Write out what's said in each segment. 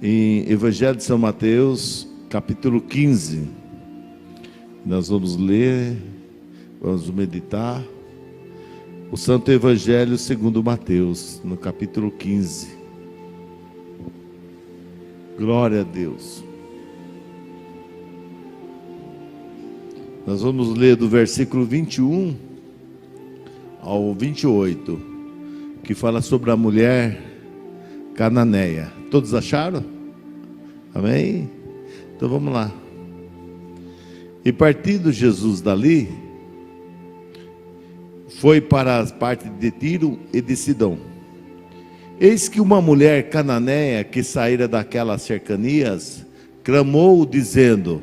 em Evangelho de São Mateus, capítulo 15. Nós vamos ler, vamos meditar o Santo Evangelho segundo Mateus, no capítulo 15. Glória a Deus. Nós vamos ler do versículo 21 ao 28, que fala sobre a mulher cananeia. Todos acharam? Amém? Então vamos lá. E partindo Jesus dali, foi para as partes de Tiro e de Sidom. Eis que uma mulher cananeia que saíra daquelas cercanias, clamou dizendo: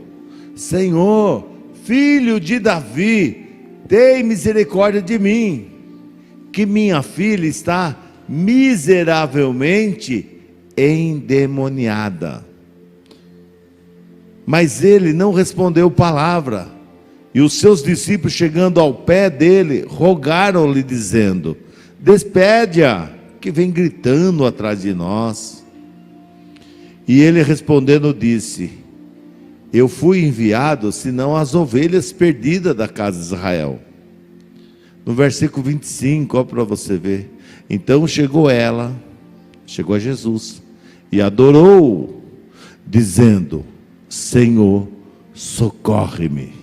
Senhor, filho de Davi, tem misericórdia de mim, que minha filha está miseravelmente endemoniada. Mas ele não respondeu palavra. E os seus discípulos, chegando ao pé dele, rogaram-lhe dizendo: despede-a, que vem gritando atrás de nós. E ele respondendo disse: eu fui enviado senão as ovelhas perdidas da casa de Israel. No versículo 25, ó, para você ver. Então chegou a Jesus, e adorou, dizendo: Senhor, socorre-me.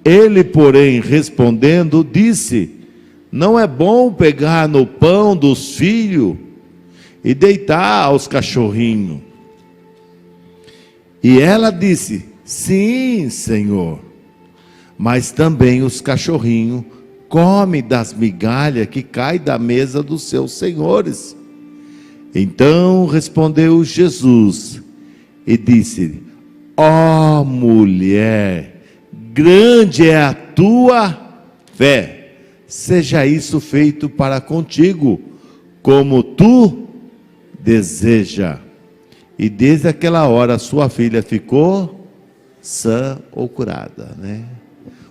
Ele, porém, respondendo, disse: não é bom pegar no pão dos filhos e deitar aos cachorrinhos. E ela disse: sim, Senhor, mas também os cachorrinhos comem das migalhas que caem da mesa dos seus senhores. Então respondeu Jesus e disse: ó mulher, grande é a tua fé, seja isso feito para contigo, como tu deseja. E desde aquela hora sua filha ficou sã ou curada, né?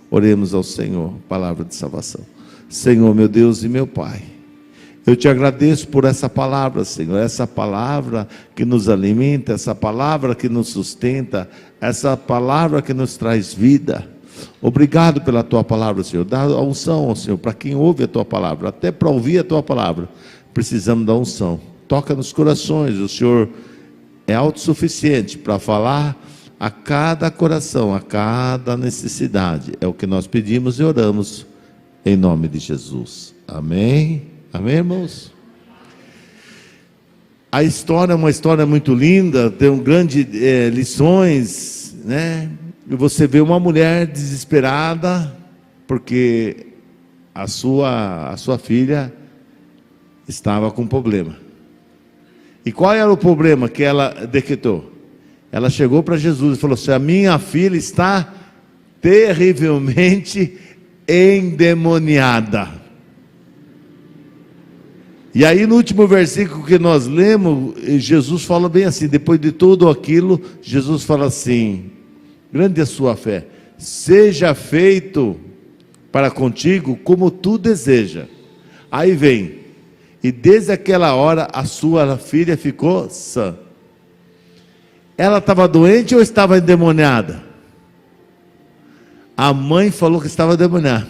Oremos ao Senhor, palavra de salvação. Senhor, meu Deus e meu Pai, eu te agradeço por essa palavra, Senhor, essa palavra que nos alimenta, essa palavra que nos sustenta, essa palavra que nos traz vida. Obrigado pela tua palavra, Senhor. Dá a unção, Senhor, para quem ouve a tua palavra, até para ouvir a tua palavra, precisamos da unção. Toca nos corações, o Senhor é autossuficiente para falar a cada coração, a cada necessidade. É o que nós pedimos e oramos em nome de Jesus. Amém? Amém, irmãos? A história é uma história muito linda, tem grandes lições, né? E você vê uma mulher desesperada, porque a sua filha estava com problema. E qual era o problema que ela decretou? Ela chegou para Jesus e falou assim: a minha filha está terrivelmente endemoniada. E aí no último versículo que nós lemos, Jesus fala bem assim, depois de tudo aquilo, Jesus fala assim: grande é a sua fé, seja feito para contigo como tu deseja. Aí vem, e desde aquela hora a sua filha ficou sã. Ela estava doente ou estava endemoniada? A mãe falou que estava endemoniada.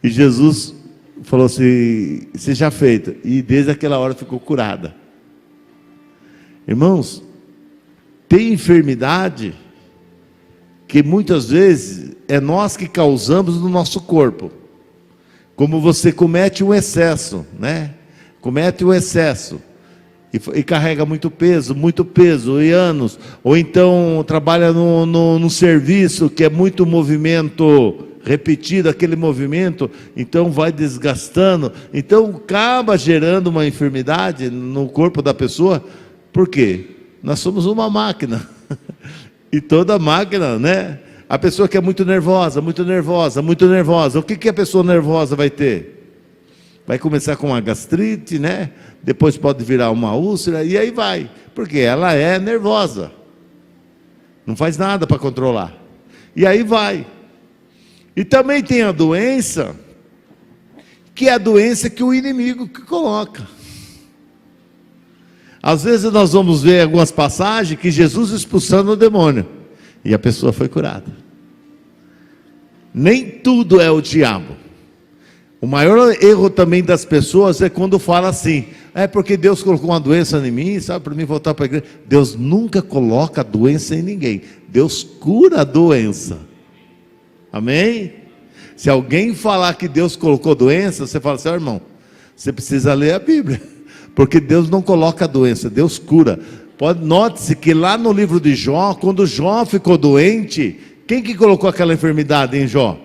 E Jesus falou assim: seja feito. E desde aquela hora ficou curada. Irmãos, tem enfermidade que muitas vezes é nós que causamos no nosso corpo. Como você comete um excesso, né? Comete um excesso e carrega muito peso, e anos, ou então trabalha num serviço que é muito movimento repetido, aquele movimento, então vai desgastando, então acaba gerando uma enfermidade no corpo da pessoa. Por quê? Nós somos uma máquina, e toda máquina, né? A pessoa que é muito nervosa, o que a pessoa nervosa vai ter? Vai começar com uma gastrite, né? Depois pode virar uma úlcera, e aí vai, porque ela é nervosa, não faz nada para controlar, e aí vai. E também tem a doença, que é a doença que o inimigo que coloca. Às vezes nós vamos ver algumas passagens que Jesus expulsando o demônio, e a pessoa foi curada. Nem tudo é o diabo. O maior erro também das pessoas é quando fala assim: é porque Deus colocou uma doença em mim, sabe, para mim voltar para a igreja. Deus nunca coloca doença em ninguém. Deus cura a doença. Amém? Se alguém falar que Deus colocou doença, você fala assim: irmão, você precisa ler a Bíblia, porque Deus não coloca doença, Deus cura. Note-se que lá no livro de Jó, quando Jó ficou doente, quem que colocou aquela enfermidade em Jó?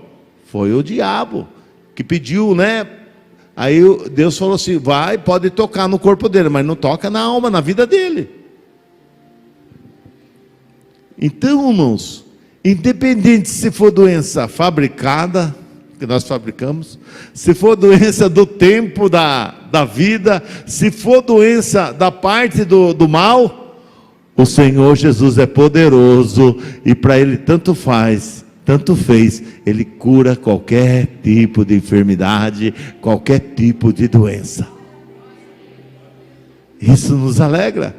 Foi o diabo, que pediu, né? Aí Deus falou assim: vai, pode tocar no corpo dele, mas não toca na alma, na vida dele. Então, irmãos, independente se for doença fabricada, que nós fabricamos, se for doença do tempo da vida, se for doença da parte do mal, o Senhor Jesus é poderoso, e para Ele tanto fez, Ele cura qualquer tipo de enfermidade, qualquer tipo de doença. Isso nos alegra,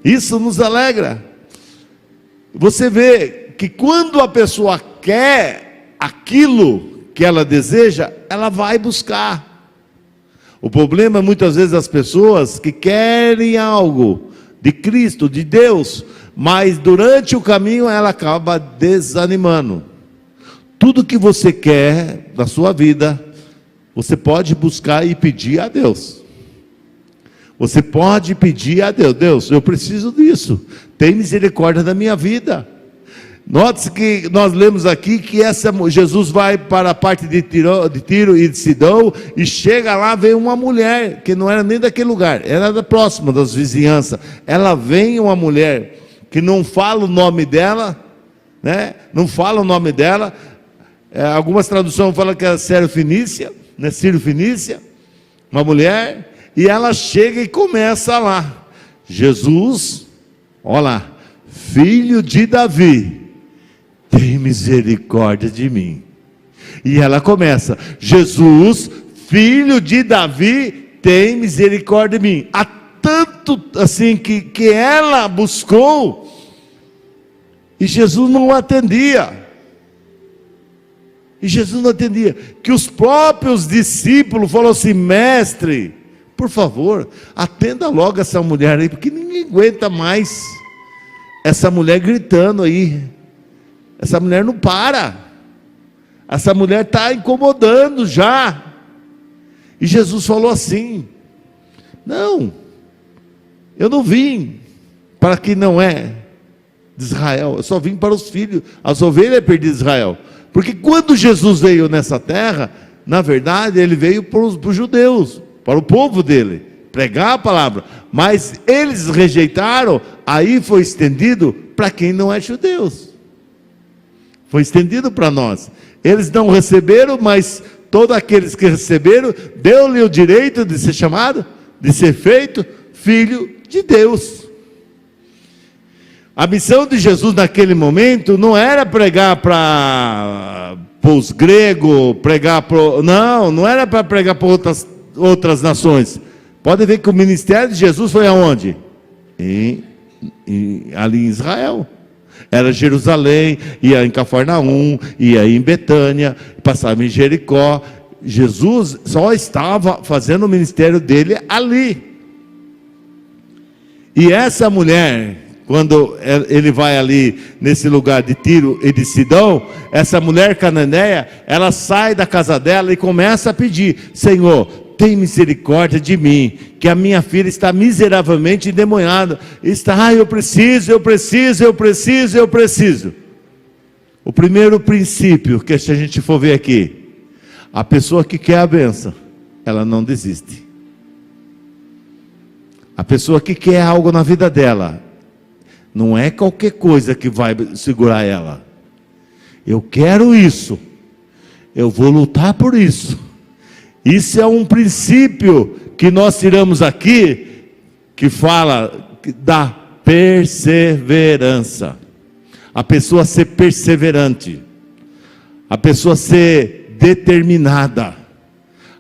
isso nos alegra. Você vê que quando a pessoa quer aquilo que ela deseja, ela vai buscar. O problema muitas vezes das pessoas que querem algo de Cristo, de Deus, mas durante o caminho ela acaba desanimando. Tudo que você quer da sua vida, você pode buscar e pedir a Deus. Você pode pedir a Deus: Deus, eu preciso disso, tem misericórdia da minha vida. Note-se que nós lemos aqui que Jesus vai para a parte de Tiro e de Sidão, e chega lá, vem uma mulher, que não era nem daquele lugar, era da próxima, das vizinhanças. Ela vem, uma mulher, que não fala o nome dela, né? Não fala o nome dela. Algumas traduções falam que era Sírio-Fenícia, né? Sírio-Fenícia, uma mulher, e ela chega e começa lá: Jesus, olha lá, filho de Davi, tem misericórdia de mim. E ela começa: Jesus, filho de Davi, tem misericórdia de mim. Há tanto assim que ela buscou, e Jesus não atendia. E Jesus não atendia, que os próprios discípulos falaram assim: mestre, por favor, atenda logo essa mulher aí, porque ninguém aguenta mais essa mulher gritando aí. Essa mulher não para, essa mulher está incomodando já. E Jesus falou assim: não, eu não vim para quem não é de Israel, eu só vim para os filhos, as ovelhas perdidas de Israel. Porque quando Jesus veio nessa terra, na verdade ele veio para os judeus, para o povo dele, pregar a palavra, mas eles rejeitaram. Aí foi estendido para quem não é judeus, foi estendido para nós. Eles não receberam, mas todos aqueles que receberam, deu-lhe o direito de ser chamado, de ser feito filho de Deus. A missão de Jesus naquele momento não era pregar para os gregos, não era para pregar para outras nações. Pode ver que o ministério de Jesus foi aonde? Ali em Israel. Era Jerusalém, ia em Cafarnaum, ia em Betânia, passava em Jericó. Jesus só estava fazendo o ministério dele ali. E essa mulher, quando ele vai ali nesse lugar de Tiro e de Sidão, essa mulher cananeia, ela sai da casa dela e começa a pedir: Senhor, tem misericórdia de mim, que a minha filha está miseravelmente endemoniada. Eu preciso. O primeiro princípio que se a gente for ver aqui, a pessoa que quer a bênção, ela não desiste. A pessoa que quer algo na vida dela, não é qualquer coisa que vai segurar ela. Eu quero isso, eu vou lutar por isso. Isso é um princípio que nós tiramos aqui, que fala da perseverança. A pessoa ser perseverante, a pessoa ser determinada.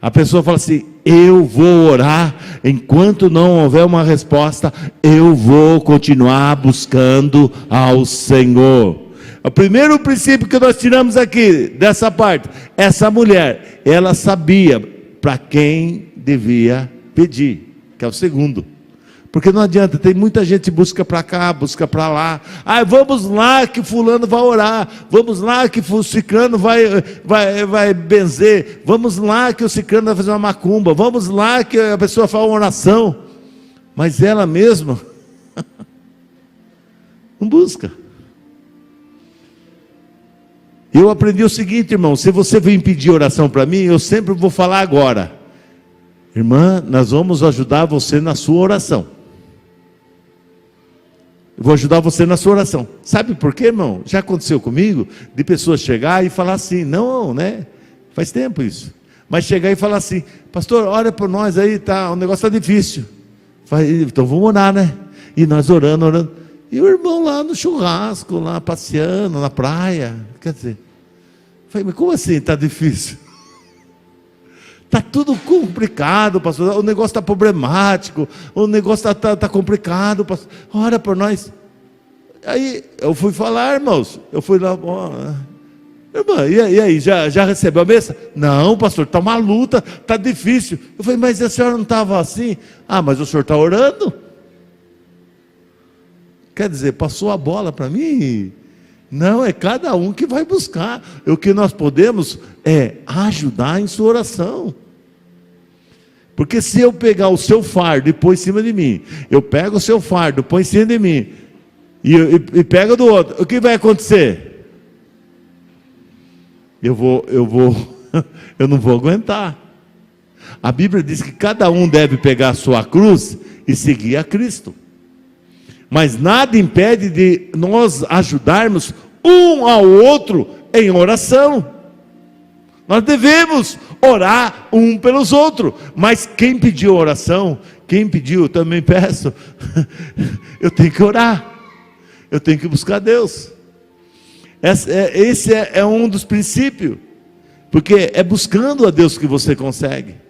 A pessoa fala assim: eu vou orar, enquanto não houver uma resposta, eu vou continuar buscando ao Senhor. O primeiro princípio que nós tiramos aqui, dessa parte, essa mulher, ela sabia para quem devia pedir, que é o segundo. Porque não adianta, tem muita gente que busca para cá, busca para lá. Vamos lá que fulano vai orar. Vamos lá que o ciclano vai benzer. Vamos lá que o ciclano vai fazer uma macumba. Vamos lá que a pessoa faz uma oração. Mas ela mesma não busca. Eu aprendi o seguinte, irmão, se você vem pedir oração para mim, eu sempre vou falar agora. Irmã, nós vamos ajudar você na sua oração. Eu vou ajudar você na sua oração. Sabe por quê, irmão? Já aconteceu comigo, de pessoas chegar e falar assim, não, né? Faz tempo isso. Mas chegar e falar assim, pastor, ora por nós aí, tá, o negócio está difícil. Então vamos orar, né? E nós orando. E o irmão lá no churrasco, lá passeando, na praia. Quer dizer, falei, mas como assim está difícil? Está tudo complicado, pastor. O negócio está problemático. O negócio está complicado, pastor. Ora por nós. Aí eu fui falar, irmãos. Eu fui lá, irmã, e aí, já recebeu a bênção? Não, pastor, está uma luta, está difícil. Eu falei, mas a senhora não estava assim? Mas o senhor está orando? Quer dizer, passou a bola para mim? Não, é cada um que vai buscar. O que nós podemos é ajudar em sua oração. Porque se eu pegar o seu fardo e pôr em cima de mim, eu pego o seu fardo, põe em cima de mim, e pego do outro, o que vai acontecer? Eu não vou aguentar. A Bíblia diz que cada um deve pegar a sua cruz e seguir a Cristo. Mas nada impede de nós ajudarmos um ao outro em oração. Nós devemos orar um pelos outros. Mas quem pediu oração, quem pediu, eu também peço. Eu tenho que orar. Eu tenho que buscar Deus. Esse é um dos princípios. Porque é buscando a Deus que você consegue.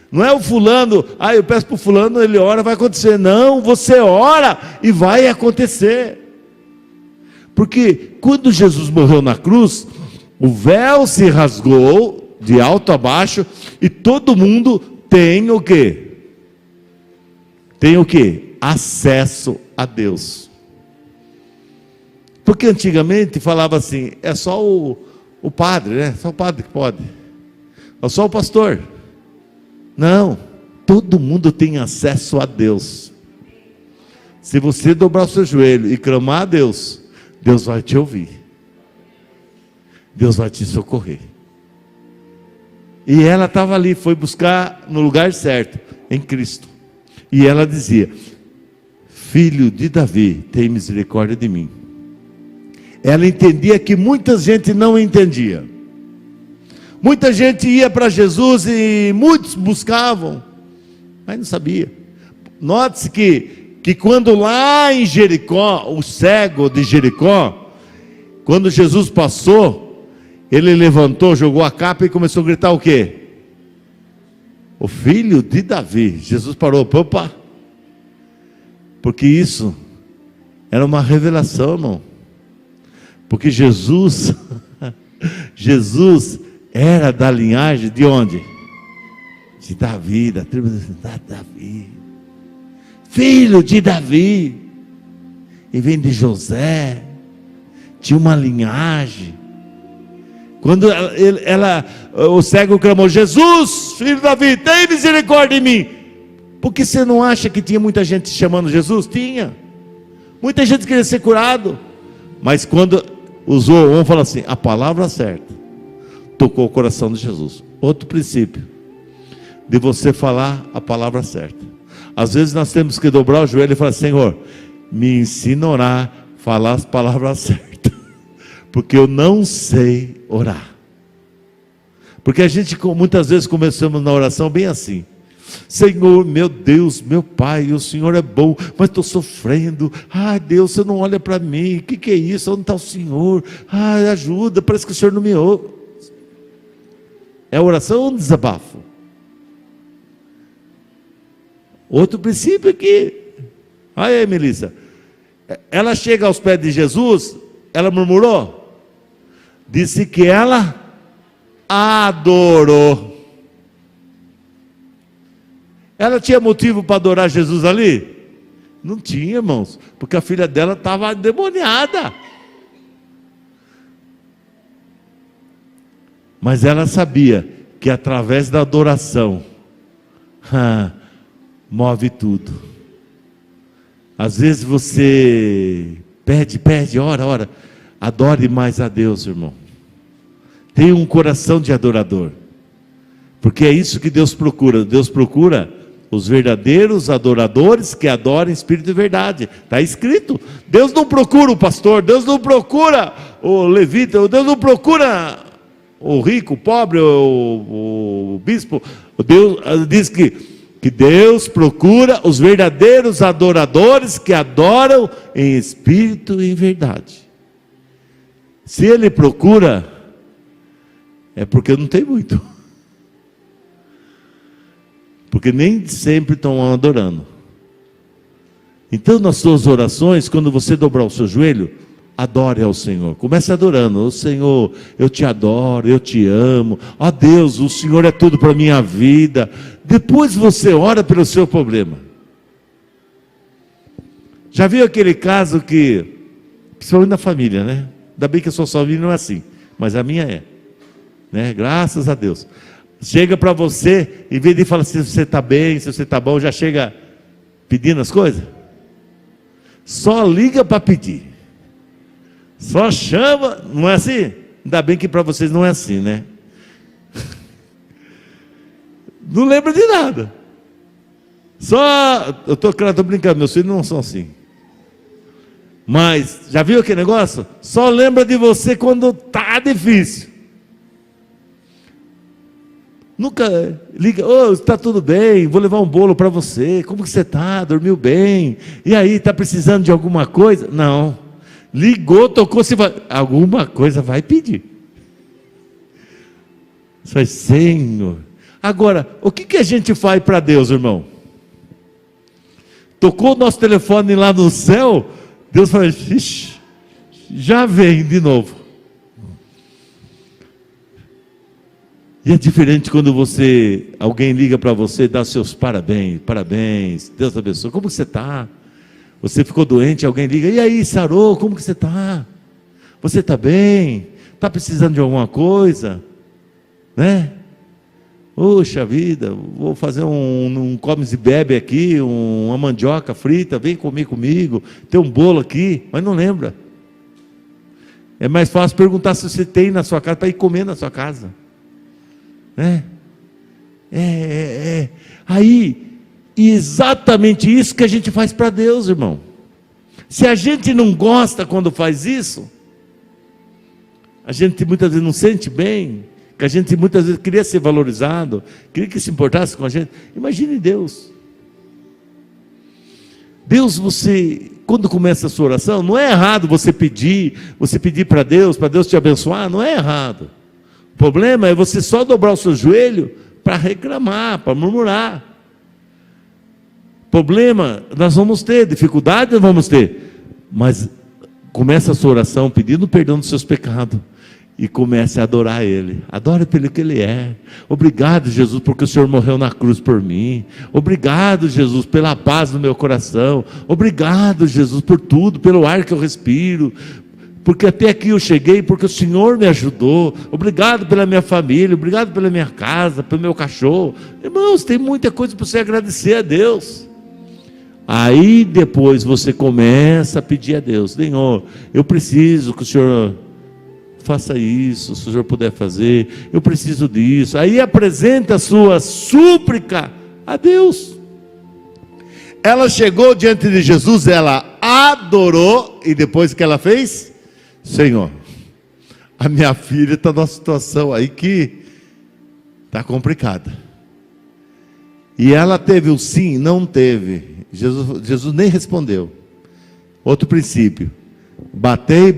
Não é o fulano, eu peço para o fulano, ele ora, vai acontecer. Não, você ora e vai acontecer. Porque quando Jesus morreu na cruz, o véu se rasgou de alto a baixo e todo mundo tem o quê? Tem o quê? Acesso a Deus. Porque antigamente falava assim, é só o padre, né? Só o padre que pode. É só o pastor. Não, todo mundo tem acesso a Deus. Se você dobrar o seu joelho e clamar a Deus, Deus vai te ouvir. Deus vai te socorrer. E ela estava ali, foi buscar no lugar certo, em Cristo. E ela dizia, filho de Davi, tem misericórdia de mim. Ela entendia que muita gente não entendia. Muita gente ia para Jesus e muitos buscavam, mas não sabia. Note-se que quando lá em Jericó, o cego de Jericó, quando Jesus passou, ele levantou, jogou a capa e começou a gritar o quê? O filho de Davi. Jesus parou, opa, porque isso era uma revelação, irmão. Porque Jesus era da linhagem de onde? De Davi, da tribo de Davi. Filho de Davi. E vem de José. Tinha uma linhagem. Quando o cego clamou, Jesus, filho de Davi, tem misericórdia de mim. Por que você não acha que tinha muita gente chamando Jesus? Tinha. Muita gente queria ser curado. Mas quando usou, vamos falar assim, a palavra certa, tocou o coração de Jesus. Outro princípio, de você falar a palavra certa. Às vezes nós temos que dobrar o joelho e falar, Senhor, me ensina a orar, falar as palavras certas, porque eu não sei orar. Porque a gente muitas vezes começamos na oração bem assim, Senhor, meu Deus, meu Pai, o Senhor é bom, mas estou sofrendo. Deus, você não olha para mim, o que é isso? Onde está o Senhor? Ajuda, parece que o Senhor não me ouve. É oração ou desabafo? Outro princípio aqui. Olha aí, Melissa. Ela chega aos pés de Jesus, ela murmurou? Disse que ela adorou. Ela tinha motivo para adorar Jesus ali? Não tinha, irmãos, porque a filha dela estava endemoniada. Mas ela sabia que através da adoração, move tudo. Às vezes você pede, ora, adore mais a Deus, irmão. Tenha um coração de adorador, porque é isso que Deus procura. Deus procura os verdadeiros adoradores que adoram em espírito e verdade. Está escrito. Deus não procura o pastor, Deus não procura o levita, Deus não procura o rico, o pobre, o bispo. Deus diz que Deus procura os verdadeiros adoradores que adoram em espírito e em verdade. Se Ele procura, é porque não tem muito. Porque nem sempre estão adorando. Então, nas suas orações, quando você dobrar o seu joelho, adore ao Senhor. Comece adorando. Ô Senhor, eu te adoro, eu te amo. Ó Deus, o Senhor é tudo para a minha vida. Depois você ora pelo seu problema. Já viu aquele caso que, principalmente na família, né? Ainda bem que a sua família não é assim, mas a minha é, né? Graças a Deus. Chega para você, em vez de falar se você está bem, se você está bom, já chega pedindo as coisas. Só liga para pedir. Só chama, não é assim? Ainda bem que para vocês não é assim, né? Não lembra de nada. Só, eu estou brincando, meus filhos não são assim. Mas, já viu aquele negócio? Só lembra de você quando está difícil. Nunca liga, está tudo bem, vou levar um bolo para você, como que você está? Dormiu bem? E aí, está precisando de alguma coisa? Não. Ligou, tocou, alguma coisa vai pedir. Você vai, Senhor. Agora, o que a gente faz para Deus, irmão? Tocou o nosso telefone lá no céu, Deus fala, já vem de novo. E é diferente quando alguém liga para você e dá seus parabéns, Deus abençoe. Como você está? Você ficou doente, alguém liga, e aí, sarou, como que você está? Você está bem? Está precisando de alguma coisa? Né? Poxa vida, vou fazer um comes e bebe aqui, uma mandioca frita, vem comer comigo, tem um bolo aqui, mas não lembra. É mais fácil perguntar se você tem na sua casa, para ir comer na sua casa. Né? Aí, exatamente isso que a gente faz para Deus, irmão. Se a gente não gosta quando faz isso, a gente muitas vezes não sente bem, que a gente muitas vezes queria ser valorizado, queria que se importasse com a gente. Imagine Deus. Deus, você, quando começa a sua oração, não é errado você pedir para Deus te abençoar, não é errado. O problema é você só dobrar o seu joelho para reclamar, para murmurar. Problema, nós vamos ter, dificuldade nós vamos ter, mas começa a sua oração pedindo perdão dos seus pecados e comece a adorar Ele. Adore pelo que Ele é. Obrigado, Jesus, porque o Senhor morreu na cruz por mim. Obrigado, Jesus, pela paz no meu coração. Obrigado, Jesus, por tudo, pelo ar que eu respiro, porque até aqui eu cheguei, porque o Senhor me ajudou. Obrigado pela minha família, obrigado pela minha casa, pelo meu cachorro. Irmãos, tem muita coisa para você agradecer a Deus. Aí depois você começa a pedir a Deus, Senhor, eu preciso que o Senhor faça isso, se o Senhor puder fazer, eu preciso disso. Aí apresenta a sua súplica a Deus. Ela chegou diante de Jesus, ela adorou, e depois o que ela fez? Senhor, a minha filha está numa situação aí que está complicada. E ela teve o sim? Não teve. Jesus nem respondeu. Outro princípio: batei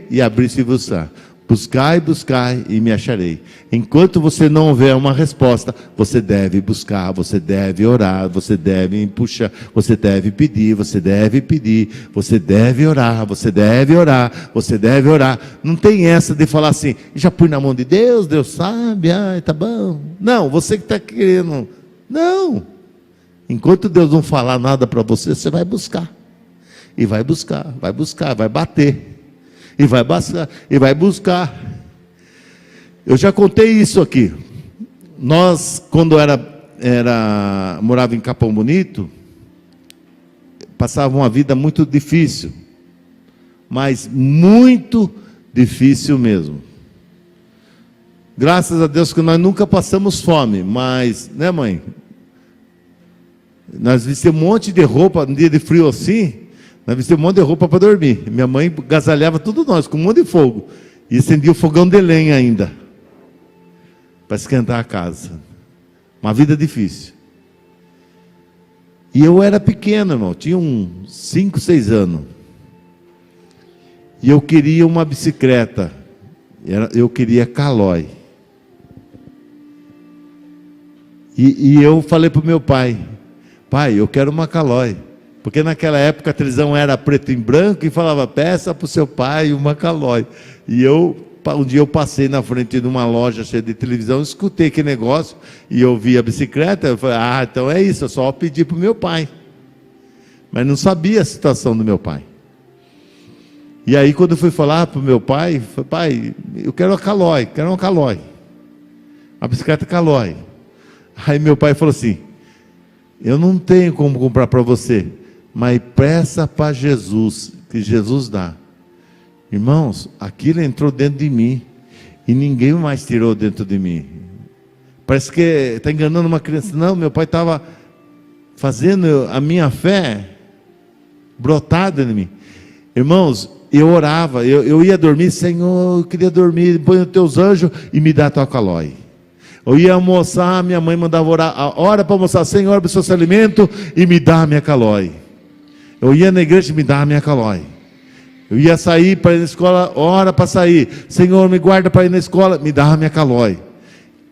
e abri-se-vos-á. Buscai, buscai e me acharei. Enquanto você não houver uma resposta, você deve buscar, você deve orar, você deve puxar, você deve pedir, você deve orar, você deve orar, você deve orar. Não tem essa de falar assim, já pus na mão de Deus, Deus sabe, ai, tá bom. Não, você que está querendo. Não. Enquanto Deus não falar nada para você, você vai buscar. E vai buscar, vai bater. E vai buscar. Eu já contei isso aqui. Nós, quando morava em Capão Bonito, passava uma vida muito difícil, mas muito difícil mesmo. Graças a Deus que nós nunca passamos fome, mas, né, mãe? Nós vestimos um monte de roupa, num dia de frio assim, nós vestimos um monte de roupa para dormir. Minha mãe agasalhava tudo nós, com um monte de fogo. E acendia o fogão de lenha ainda, para esquentar a casa. Uma vida difícil. E eu era pequeno, irmão, tinha uns 5, 6 anos. E eu queria uma bicicleta. Eu queria Caloi. E eu falei para o meu pai, pai, eu quero uma Caloi. Porque naquela época a televisão era preto e branco e falava, peça para o seu pai uma Caloi. E um dia eu passei na frente de uma loja cheia de televisão, escutei aquele negócio e eu vi a bicicleta, eu falei, então é isso, eu só pedi para o meu pai. Mas não sabia a situação do meu pai. E aí quando eu fui falar para o meu pai, falei, pai, eu quero uma Caloi. A bicicleta Caloi. Aí meu pai falou assim, eu não tenho como comprar para você, mas peça para Jesus, que Jesus dá. Irmãos, aquilo entrou dentro de mim, e ninguém mais tirou dentro de mim. Parece que está enganando uma criança. Não, meu pai estava fazendo a minha fé brotada em mim. Irmãos, eu orava, eu ia dormir, Senhor, eu queria dormir, põe os teus anjos e me dá a tua Caloi. Eu ia almoçar, minha mãe mandava orar, a hora para almoçar, Senhor, abençoa esse alimento e me dá a minha Caloi. Eu ia na igreja e me dá a minha Caloi. Eu ia sair para ir na escola, hora para sair, Senhor, me guarda para ir na escola, me dá a minha Caloi.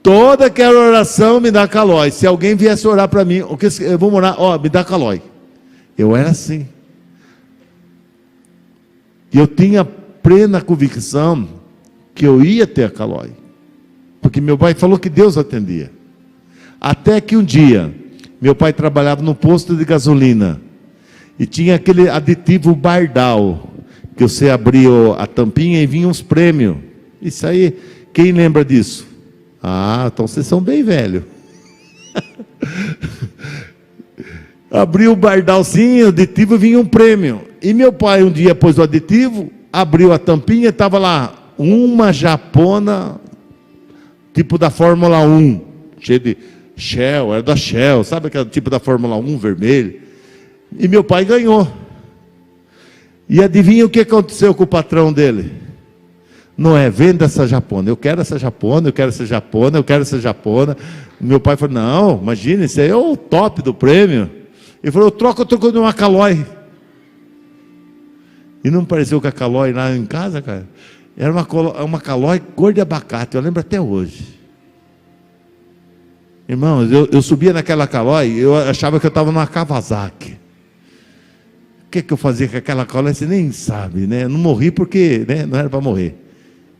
Toda aquela oração me dá Caloi. Se alguém viesse orar para mim, eu vou orar, me dá Caloi. Eu era assim. E eu tinha plena convicção que eu ia ter a Caloi. Porque meu pai falou que Deus atendia. Até que um dia, meu pai trabalhava no posto de gasolina. E tinha aquele aditivo Bardal, que você abria a tampinha e vinha uns prêmios. Isso aí, quem lembra disso? Então vocês são bem velhos. Abriu o Bardalzinho, o aditivo, vinha um prêmio. E meu pai um dia pôs o aditivo, abriu a tampinha e estava lá, uma japona, tipo da Fórmula 1, cheio de Shell, era da Shell, sabe aquele tipo da Fórmula 1, vermelho? E meu pai ganhou. E adivinha o que aconteceu com o patrão dele? Não é, venda essa japona, eu quero essa japona, eu quero essa japona, eu quero essa japona. Meu pai falou, não, imagina, isso aí é o top do prêmio. Ele falou, eu troco de uma Caloi. E não pareceu com a Caloi lá em casa, cara? Era uma Caloi cor de abacate, eu lembro até hoje. Irmãos, eu subia naquela Caloi, eu achava que eu estava numa Kawasaki. O que eu fazia com aquela Caloi, você nem sabe, né? Eu não morri porque, né, não era para morrer.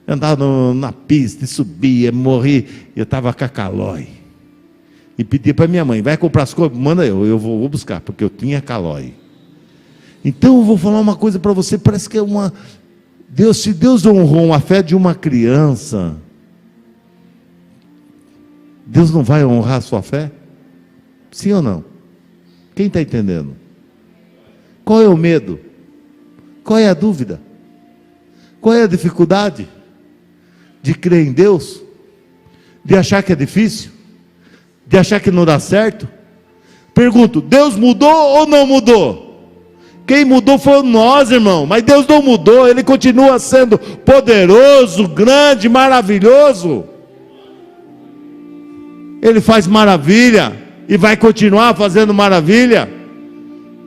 Eu andava na pista, subia, morri, eu estava com a Caloi. E pedi para minha mãe, vai comprar as coisas? Manda eu vou buscar, porque eu tinha Caloi. Então eu vou falar uma coisa para você, parece que é uma... se Deus honrou a fé de uma criança, Deus não vai honrar a sua fé? Sim ou não? Quem está entendendo? Qual é o medo? Qual é a dúvida? Qual é a dificuldade? De crer em Deus? De achar que é difícil? De achar que não dá certo? Pergunto, Deus mudou ou não mudou? Quem mudou foi nós, irmão, mas Deus não mudou, Ele continua sendo poderoso, grande, maravilhoso. Ele faz maravilha, e vai continuar fazendo maravilha,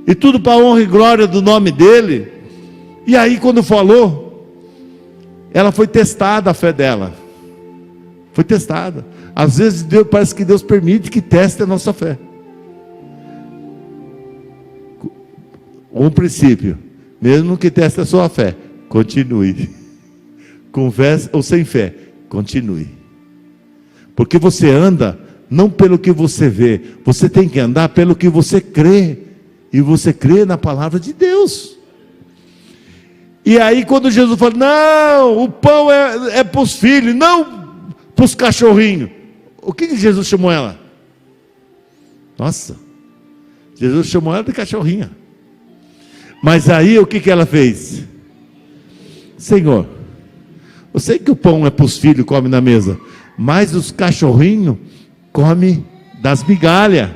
e tudo para a honra e glória do nome dEle. E aí quando falou, ela foi testada, a fé dela. Foi testada. Às vezes parece que Deus permite que teste a nossa fé. Um princípio: mesmo que teste a sua fé, continue. Com fé ou sem fé, continue. Porque você anda não pelo que você vê, você tem que andar pelo que você crê. E você crê na palavra de Deus. E aí quando Jesus fala: não, o pão é para os filhos, não para os cachorrinhos. O que Jesus chamou ela? Nossa, Jesus chamou ela de cachorrinha. Mas aí o que ela fez? Senhor, eu sei que o pão é para os filhos, come na mesa, mas os cachorrinhos comem das migalhas.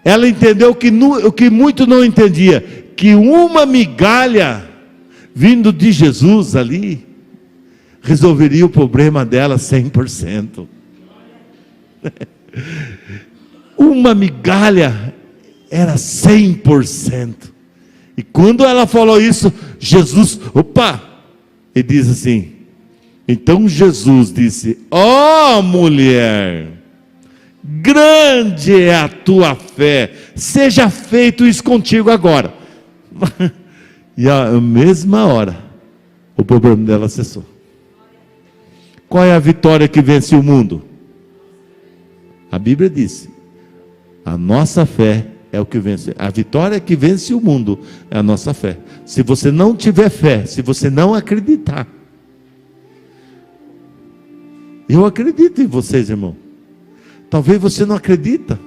Ela entendeu o que muito não entendia, que uma migalha vindo de Jesus ali resolveria o problema dela 100%. Uma migalha era 100%. E quando ela falou isso, Jesus, ele diz assim, então Jesus disse: ó mulher, grande é a tua fé, seja feito isso contigo agora. E à mesma hora, o problema dela cessou. Qual é a vitória que vence o mundo? A Bíblia diz: a nossa fé é o que vence. A vitória que vence o mundo é a nossa fé. Se você não tiver fé, se você não acreditar, eu acredito em vocês, irmão. Talvez você não acredita.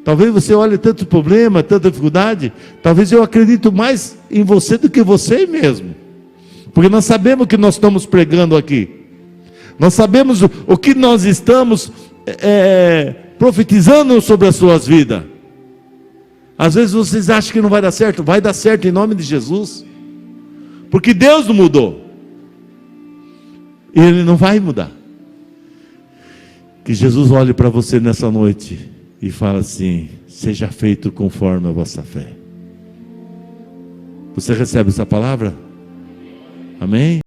Talvez você olhe tanto problema, tanta dificuldade. Talvez eu acredito mais em você do que você mesmo. Porque nós sabemos o que nós estamos pregando aqui. Nós sabemos o que nós estamos profetizando sobre as suas vidas. Às vezes vocês acham que não vai dar certo. Vai dar certo em nome de Jesus. Porque Deus não mudou. E Ele não vai mudar. Que Jesus olhe para você nessa noite e fale assim: seja feito conforme a vossa fé. Você recebe essa palavra? Amém?